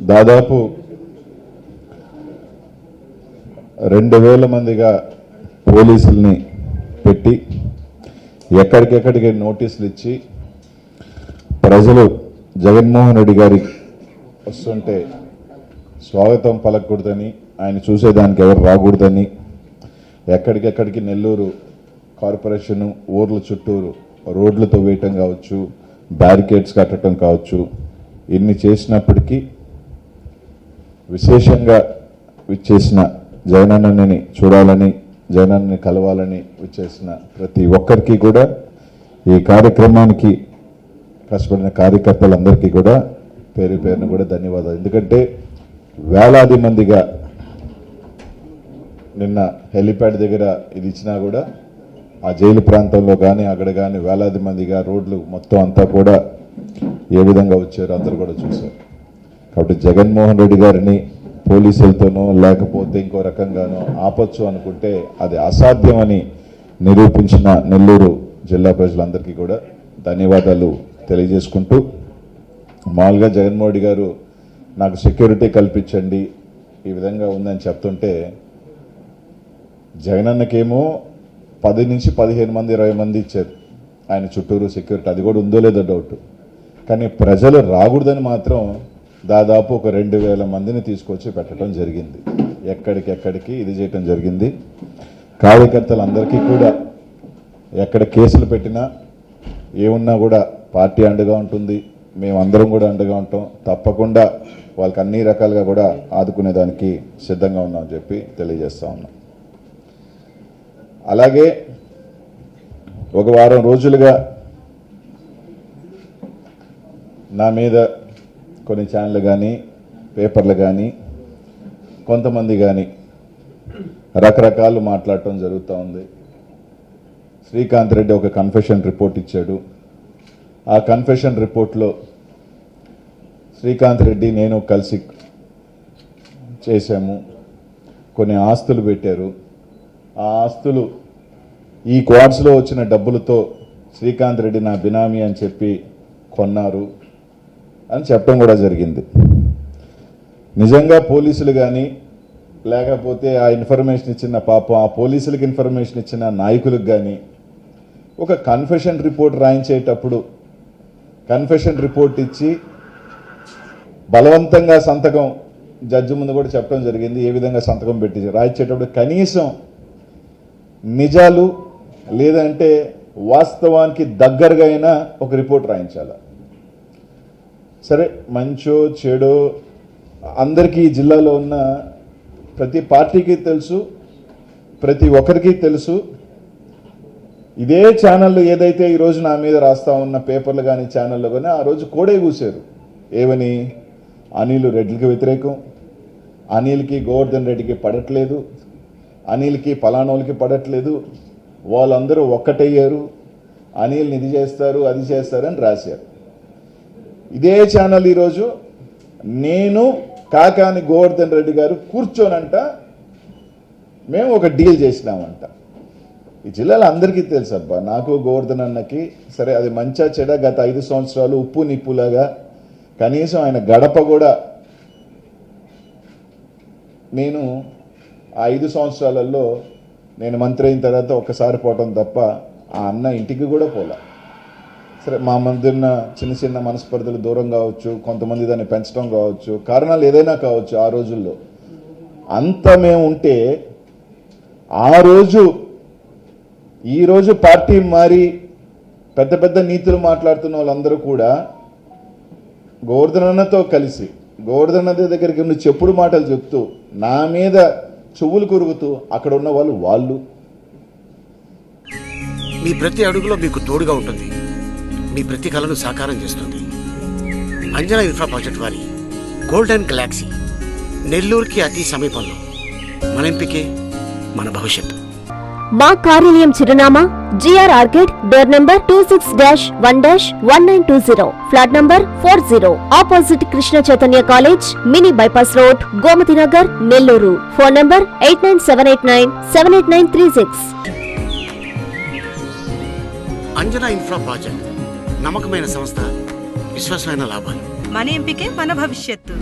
దాదాపు 2000 మందిగా పోలీసుల్ని పెట్టి ఎక్కడికెక్కడికి నోటీసులు ఇచ్చి ప్రజలు జగన్మోహన్ రెడ్డి గారి వస్తుంటే స్వాగతం పలకూడదని, ఆయన చూసేదానికి ఎవరు రాకూడదని, ఎక్కడికెక్కడికి నెల్లూరు కార్పొరేషను ఊర్ల చుట్టూరు రోడ్లతో వేయటం కావచ్చు, బ్యారికేడ్స్ కట్టడం కావచ్చు, ఇన్ని చేసినప్పటికీ విశేషంగా విచ్చేసిన జగనన్నని చూడాలని, జగనన్నని కలవాలని విచ్చేసిన ప్రతి ఒక్కరికి కూడా, ఈ కార్యక్రమానికి కష్టపడిన కార్యకర్తలందరికీ కూడా పేరు పేరును కూడా ధన్యవాదాలు. ఎందుకంటే వేలాది మందిగా నిన్న హెలిప్యాడ్ దగ్గర ఇది ఇచ్చినా కూడా ఆ జైలు ప్రాంతంలో కానీ అక్కడ కానీ వేలాది మందిగా రోడ్లు మొత్తం అంతా కూడా ఏ విధంగా వచ్చారో అందరూ కూడా చూశారు. కాబట్టి జగన్మోహన్ రెడ్డి గారిని పోలీసులతోనో లేకపోతే ఇంకో రకంగానో ఆపచ్చు అనుకుంటే అది అసాధ్యమని నిరూపించిన నెల్లూరు జిల్లా ప్రజలందరికీ కూడా ధన్యవాదాలు తెలియజేసుకుంటూ, మామూలుగా జగన్మోహన్ రెడ్డి గారు నాకు సెక్యూరిటీ కల్పించండి ఈ విధంగా ఉందని చెప్తుంటే, జగనన్నకేమో 10 నుంచి 15 మంది 20 మంది ఇచ్చారు ఆయన చుట్టూరు సెక్యూరిటీ, అది కూడా ఉందో లేదో డౌట్. కానీ ప్రజలు రాకూడదని మాత్రం దాదాపు ఒక 2000 మందిని తీసుకొచ్చి పెట్టడం జరిగింది. ఎక్కడికెక్కడికి ఇది చేయటం జరిగింది. కార్యకర్తలందరికీ కూడా ఎక్కడ కేసులు పెట్టినా ఏమున్నా కూడా పార్టీ అండగా ఉంటుంది, మేమందరం కూడా అండగా ఉంటాం, తప్పకుండా వాళ్ళకి అన్ని రకాలుగా కూడా ఆదుకునేదానికి సిద్ధంగా ఉన్నామని చెప్పి తెలియజేస్తా ఉన్నాం. అలాగే ఒక వారం రోజులుగా నా మీద కొన్ని ఛానళ్ళు కానీ పేపర్లు కానీ కొంతమంది కానీ రకరకాలు మాట్లాడటం జరుగుతూ ఉంది. శ్రీకాంత్ రెడ్డి ఒక కన్ఫెషన్ రిపోర్ట్ ఇచ్చాడు. ఆ కన్ఫెషన్ రిపోర్ట్లో శ్రీకాంత్ రెడ్డి నేను కలిసి చేశాము, కొన్ని ఆస్తులు పెట్టారు, ఆ ఆస్తులు ఈ క్వార్ట్స్లో వచ్చిన డబ్బులతో శ్రీకాంత్ రెడ్డి నా బినామీ అని చెప్పి కొన్నారు అని చెప్పడం కూడా జరిగింది. నిజంగా పోలీసులు కానీ లేకపోతే ఆ ఇన్ఫర్మేషన్ ఇచ్చిన పాపం ఆ పోలీసులకు ఇన్ఫర్మేషన్ ఇచ్చిన నాయకులకు కానీ ఒక కన్ఫెషన్ రిపోర్ట్ రాయించేటప్పుడు కన్ఫెషన్ రిపోర్ట్ ఇచ్చి బలవంతంగా సంతకం జడ్జి ముందు కూడా చెప్పడం జరిగింది, ఏ విధంగా సంతకం పెట్టి రాయించేటప్పుడు కనీసం నిజాలు లేదంటే వాస్తవానికి దగ్గరగా అయినా ఒక రిపోర్ట్ రాయించాలి. సరే మంచో చెడో అందరికీ ఈ జిల్లాలో ఉన్న ప్రతి పార్టీకి తెలుసు, ప్రతి ఒక్కరికి తెలుసు. ఇదే ఛానళ్ళు ఏదైతే ఈరోజు నా మీద రాస్తా ఉన్న పేపర్లు కానీ ఛానళ్ళు కానీ ఆ రోజు కోడే కూశారు. ఏమని? అనిల్ రెడ్డికి వ్యతిరేకం, అనిల్కి గోవర్ధన్ రెడ్డికి పడట్లేదు, అనిల్కి పలానోళ్ళకి పడట్లేదు, వాళ్ళందరూ ఒక్కటయ్యారు, అనిల్ని ఇది చేస్తారు అది చేస్తారని రాశారు. ఇదే ఛానల్ ఈరోజు నేను కాకాని గోవర్ధన్ రెడ్డి గారు కూర్చోనంట మేము ఒక డీల్ చేసినామంట. ఈ జిల్లాలో అందరికీ తెలుసు అబ్బా, నాకు గోవర్ధన్ అన్నకి సరే అది మంచా చెడ గత 5 సంవత్సరాలు ఉప్పు నిప్పులాగా కనీసం ఆయన గడప కూడా నేను ఆ 5 సంవత్సరాలలో నేను మంత్రి అయిన తర్వాత ఒక్కసారి పోవటం తప్ప ఆ అన్న ఇంటికి కూడా పోలా. సరే మా మధ్య ఉన్న చిన్న చిన్న మనస్పర్ధలు దూరం కావచ్చు, కొంతమంది దాన్ని పెంచడం కావచ్చు, కారణాలు ఏదైనా కావచ్చు. ఆ రోజుల్లో అంత మేము ఉంటే ఆ రోజు ఈరోజు పార్టీ మారి పెద్ద పెద్ద నీతులు మాట్లాడుతున్న వాళ్ళందరూ కూడా గోవర్ధన్ అన్నతో కలిసి గోవర్ధన్ అన్న దగ్గరికి ఉన్న చెప్పుడు మాటలు చెప్తూ నా మీద చెవులు కొరుగుతూ అక్కడ ఉన్న వాళ్ళు మీ ప్రతి అడుగులో మీకు తోడుగా ఉంటుంది, మీ ప్రతి కలను సాకారం చేస్తుంది. అంజనా ఇన్ఫ్రా ప్రాజెక్ట్ వారి గోల్డెన్ గెలాక్సీ నెల్లూరుకి అతి సమీపంలో. మన ఎంపికే మన భవిష్యత్తు. మా కార్యాలయం చిరునామా GR Orchid, door number 26-1-1920, flat number 40, opposite Krishna Chaitanya college, mini bypass road, Gomati Nagar, Nellore. Phone number 8978978936. Anjana infra project నమ్మకమైన సంస్థ, విశ్వాసమైన లాభాలు. మన ఎంపికే మన భవిష్యత్తు.